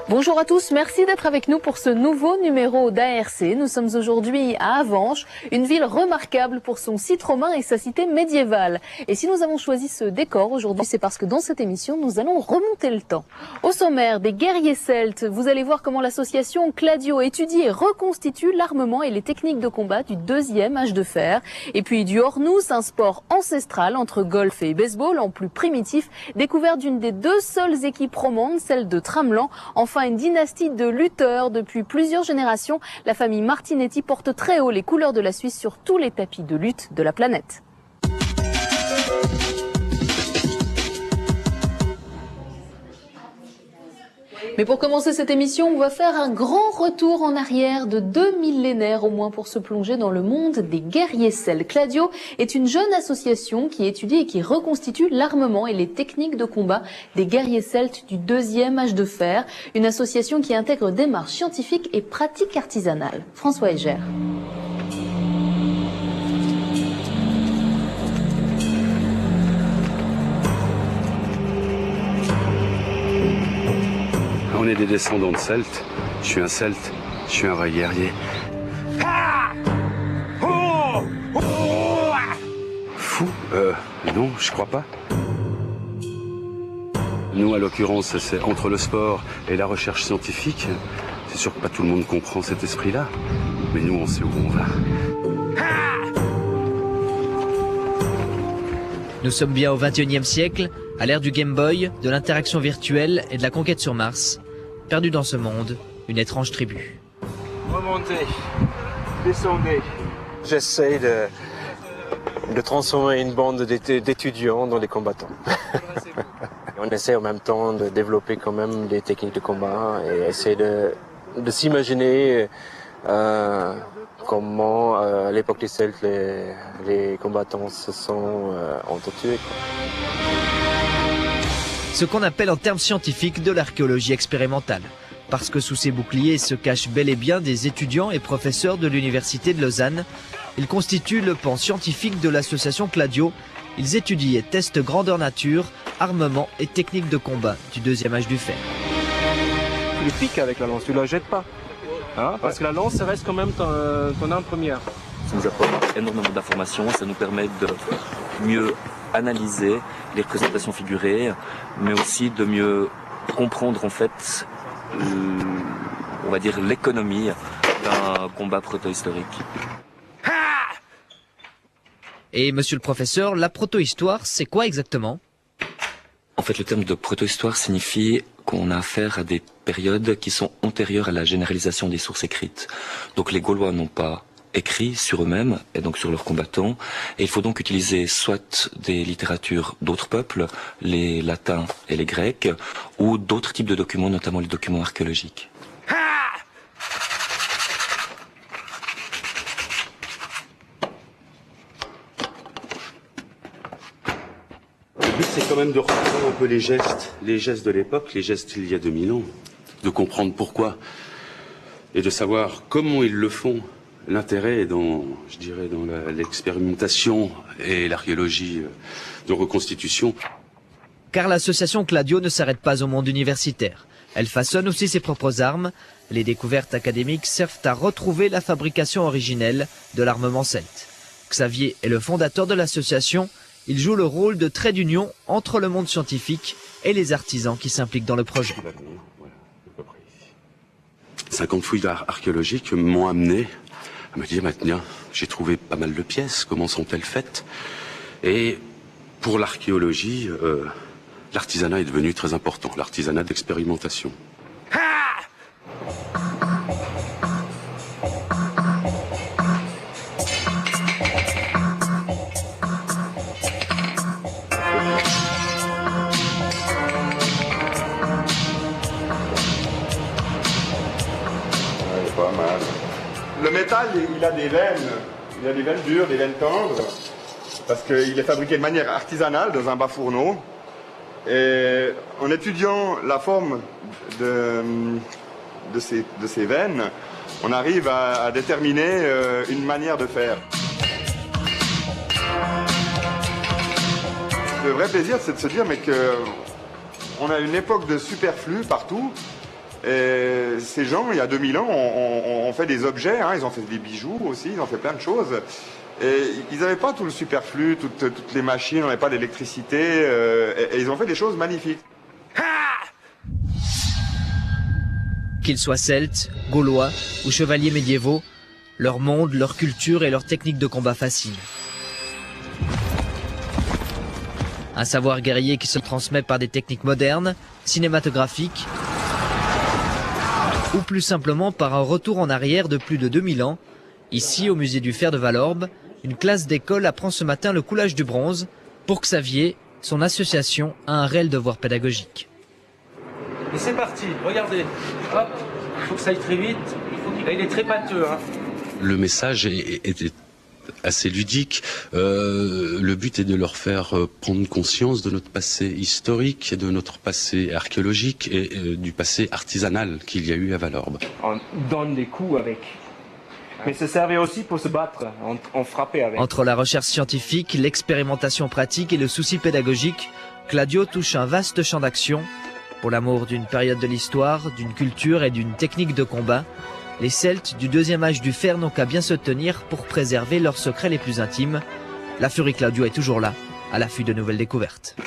Bonjour à tous, merci d'être avec nous pour ce nouveau numéro d'ARC. Nous sommes aujourd'hui à Avenches, une ville remarquable pour son site romain et sa cité médiévale. Et si nous avons choisi ce décor aujourd'hui, c'est parce que dans cette émission, nous allons remonter le temps. Au sommaire, des guerriers celtes, vous allez voir comment l'association Cladio étudie et reconstitue l'armement et les techniques de combat du deuxième âge de fer. Et puis du Hornous, un sport ancestral entre golf et baseball en plus primitif, découvert d'une des deux seules équipes romandes, celle de Tramelan. Enfin, une dynastie de lutteurs depuis plusieurs générations. La famille Martinetti porte très haut les couleurs de la Suisse sur tous les tapis de lutte de la planète. Mais pour commencer cette émission, on va faire un grand retour en arrière de 2 millénaires au moins pour se plonger dans le monde des guerriers celtes. Cladio est une jeune association qui étudie et qui reconstitue l'armement et les techniques de combat des guerriers celtes du deuxième âge de fer. Une association qui intègre démarches scientifiques et pratiques artisanales. François Heger. On est des descendants de Celtes. Je suis un Celte, je suis un vrai guerrier. Fou non, je crois pas. Nous, à l'occurrence, c'est entre le sport et la recherche scientifique. C'est sûr que pas tout le monde comprend cet esprit-là. Mais nous, on sait où on va. Nous sommes bien au XXIe siècle, à l'ère du Game Boy, de l'interaction virtuelle et de la conquête sur Mars. Perdu dans ce monde, une étrange tribu. Remontez, descendez. J'essaie de transformer une bande d'étudiants dans des combattants. On essaie en même temps de développer quand même des techniques de combat et essayer de s'imaginer comment à l'époque des Celtes les combattants se sont entretués. Ce qu'on appelle en termes scientifiques de l'archéologie expérimentale. Parce que sous ces boucliers se cachent bel et bien des étudiants et professeurs de l'université de Lausanne. Ils constituent le pan scientifique de l'association Cladio. Ils étudient et testent grandeur nature, armement et techniques de combat du deuxième âge du fer. Tu le piques avec la lance, tu ne la jettes pas. Hein, parce que la lance, ça reste quand même ton arme première. Ça nous apporte énormément d'informations, ça nous permet de mieux analyser les représentations figurées, mais aussi de mieux comprendre en fait, on va dire l'économie d'un combat protohistorique. Et monsieur le professeur, la protohistoire, c'est quoi exactement? En fait, le terme de protohistoire signifie qu'on a affaire à des périodes qui sont antérieures à la généralisation des sources écrites. Donc les Gaulois n'ont pas écrit sur eux-mêmes et donc sur leurs combattants. Et il faut donc utiliser soit des littératures d'autres peuples, les latins et les grecs, ou d'autres types de documents, notamment les documents archéologiques. Le but, c'est quand même de reprendre un peu les gestes de l'époque, les gestes il y a 2000 ans, de comprendre pourquoi et de savoir comment ils le font. L'intérêt est dans, je dirais, dans l'expérimentation et l'archéologie de reconstitution. Car l'association Cladio ne s'arrête pas au monde universitaire. Elle façonne aussi ses propres armes. Les découvertes académiques servent à retrouver la fabrication originelle de l'armement celte. Xavier est le fondateur de l'association. Il joue le rôle de trait d'union entre le monde scientifique et les artisans qui s'impliquent dans le projet. 50 fouilles archéologiques m'ont amené à me dire, maintenant, j'ai trouvé pas mal de pièces, comment sont-elles faites? Et pour l'archéologie, l'artisanat est devenu très important, l'artisanat d'expérimentation. Pas mal. Le métal, il a des veines dures, des veines tendres, parce qu'il est fabriqué de manière artisanale dans un bas fourneau. Et en étudiant la forme de ces veines, on arrive à déterminer une manière de faire. Le vrai plaisir, c'est de se dire mais que on a une époque de superflu partout, Et ces gens, il y a 2000 ans, ont fait des objets, hein, ils ont fait des bijoux aussi, ils ont fait plein de choses. Et ils n'avaient pas tout le superflu, toutes les machines, on n'avait pas d'électricité, et ils ont fait des choses magnifiques. Qu'ils soient celtes, gaulois ou chevaliers médiévaux, leur monde, leur culture et leur technique de combat fascinent. Un savoir guerrier qui se transmet par des techniques modernes, cinématographiques, ou plus simplement par un retour en arrière de plus de 2000 ans. Ici, au musée du fer de Valorbe, une classe d'école apprend ce matin le coulage du bronze. Pour Xavier, son association a un réel devoir pédagogique. Et c'est parti, regardez. Hop, il faut que ça aille très vite. Là, il est très pâteux. Hein. Le message est assez ludique. Le but est de leur faire prendre conscience de notre passé historique, de notre passé archéologique et du passé artisanal qu'il y a eu à Valorbe. On donne des coups avec. Mais ça servait aussi pour se battre, on frappait avec. Entre la recherche scientifique, l'expérimentation pratique et le souci pédagogique, Cladio touche un vaste champ d'action. Pour l'amour d'une période de l'histoire, d'une culture et d'une technique de combat, les Celtes du deuxième âge du fer n'ont qu'à bien se tenir pour préserver leurs secrets les plus intimes. La Furie Cladio est toujours là, à l'affût de nouvelles découvertes.